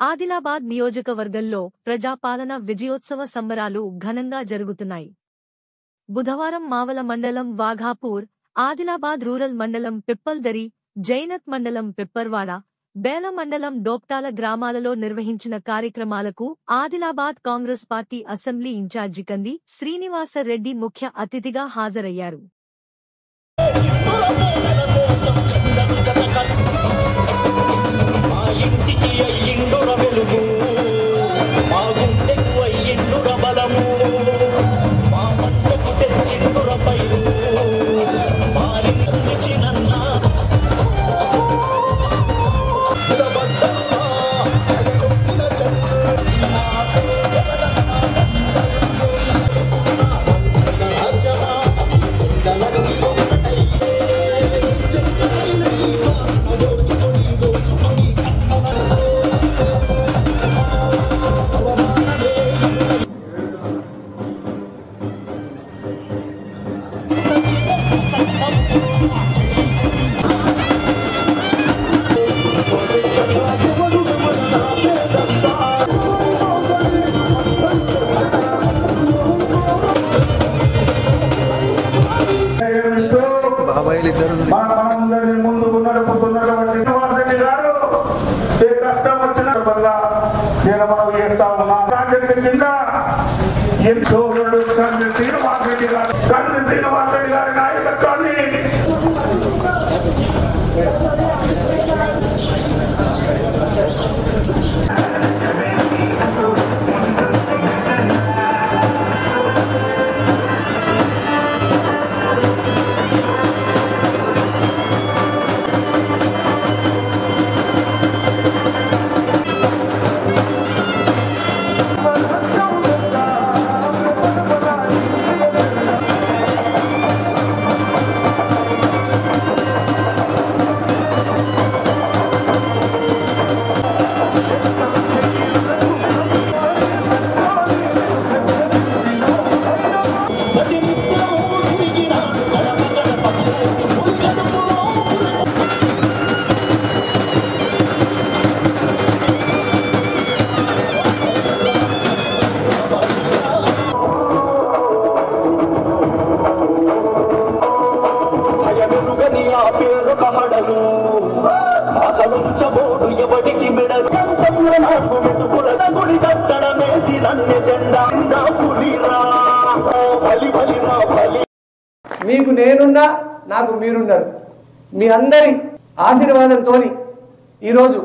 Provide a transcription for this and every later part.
ఆదిలాబాద్ నియోజకవర్గంలో ప్రజాపాలన విజయోత్సవ సంబరాలు ఘనంగా జరుగుతున్నాయి. బుధవారం మావల మండలం వాఘాపూర్, ఆదిలాబాద్ రూరల్ మండలం పిప్పల్దరి, జైనత్ మండలం పిప్పర్వాడ, బేల మండలం డోప్టాల గ్రామాలలో నిర్వహించిన కార్యక్రమాలకు Adilabad Congress party assembly incharge Kandi Srinivasa Reddy ముఖ్య అతిథిగా హాజరయ్యారు. మీకు నేనున్నా, నాకు మీరున్నారు. మీ అందరి ఆశీర్వాదంతో ఈరోజు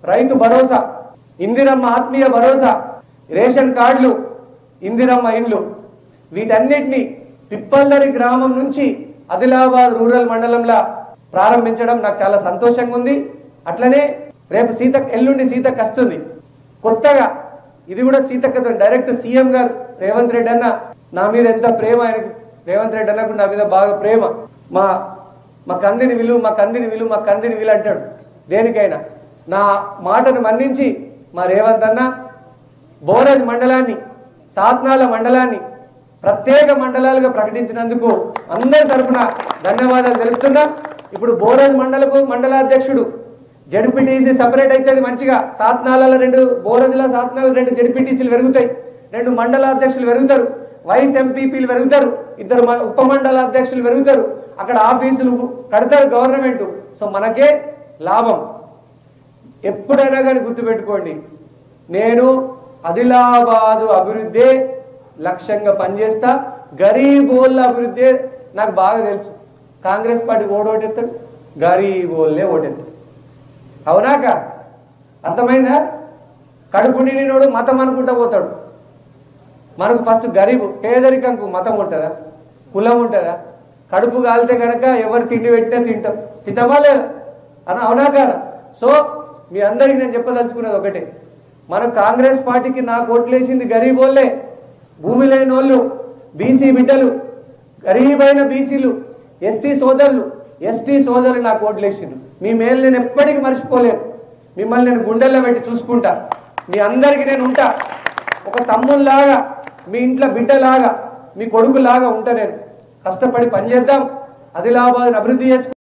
రైతు భరోసా, ఇందిరమ్మ ఆత్మీయ భరోసా, రేషన్ కార్డులు, ఇందిరమ్మ ఇండ్లు వీటన్నిటిని పిప్పల్దరి గ్రామం నుంచి ఆదిలాబాద్ రూరల్ మండలంలో ప్రారంభించడం నాకు చాలా సంతోషంగా ఉంది. అట్లనే రేపు ఎల్లుండి సీతక్క వస్తుంది కొత్తగా. ఇది కూడా సీతక్కతో డైరెక్ట్ సీఎం గారు రేవంత్ రెడ్డి అన్న నా మీద ఎంత ప్రేమ, ఆయనకు రేవంత్ రెడ్డి అన్నకు నా మీద బాగా ప్రేమ. మా కందిని విలువ, మా కందిని విలువ, మా కందిని విలువ అంటాడు. దేనికైనా నా మాటను మన్నించి మా రేవంత్ అన్న బోరజ్ మండలాన్ని, సాత్నాల మండలాన్ని ప్రత్యేక మండలాలుగా ప్రకటించినందుకు అందరి తరఫున ధన్యవాదాలు తెలుపుతున్నా. ఇప్పుడు బోరజ్ మండలాధ్యక్షుడు జడ్పీటీసీ సపరేట్ అవుతుంది మంచిగా. సాత్నాలలో 2, బోరజ్లో సాత్నాల 2 జడ్పీటీసీలు పెరుగుతాయి, 2 మండలాధ్యక్షులు పెరుగుతారు, వైస్ ఎంపీపీలు పెరుగుతారు, 2 ఉప మండలాధ్యక్షులు పెరుగుతారు. అక్కడ ఆఫీసులు కడతారు గవర్నమెంట్. సో మనకే లాభం. ఎప్పుడైనా కానీ గుర్తుపెట్టుకోండి, నేను ఆదిలాబాదు అభివృద్ధి లక్ష్యంగా పనిచేస్తా. గరీబోళ్ళ అభివృద్ధి నాకు బాగా తెలుసు. కాంగ్రెస్ పార్టీ ఓటేస్తాడు, గరీబోళ్ళే ఓటేస్తాడు. అవునాక అర్థమైందా? కడుపు నిండినోడు మతం అనుకుంటా పోతాడు. మనకు ఫస్ట్ గరీబు, పేదరికంకు మతం ఉంటుందా, కులం ఉంటుందా? కడుపు కాలితే కనుక ఎవరు తిండి పెట్టినా తింటాం. తింటామా లేదా అని? అవునా కాదా? సో మీ అందరికి నేను చెప్పదలుచుకున్నది ఒకటే, మన కాంగ్రెస్ పార్టీకి నాకు ఓట్లేసింది గరీబోళ్ళే, భూమి లేని వాళ్ళు, బీసీ బిడ్డలు, గరీబైన బీసీలు, ఎస్సీ సోదరులు, ఎస్టీ సోదరులు నాకు ఓట్లేసిండు. మీ మేలు నేను ఎప్పటికీ మర్చిపోలేను. మిమ్మల్ని నేను గుండెల్లో పెట్టి చూసుకుంటా. మీ అందరికీ నేను ఉంటా. ఒక తమ్ముళ్ళలాగా, మీ ఇంట్లో బిడ్డలాగా, మీ కొడుకులాగా ఉంటా. నేను కష్టపడి పనిచేద్దాం, ఆదిలాబాద్ని అభివృద్ధి చేసుకుంటాం.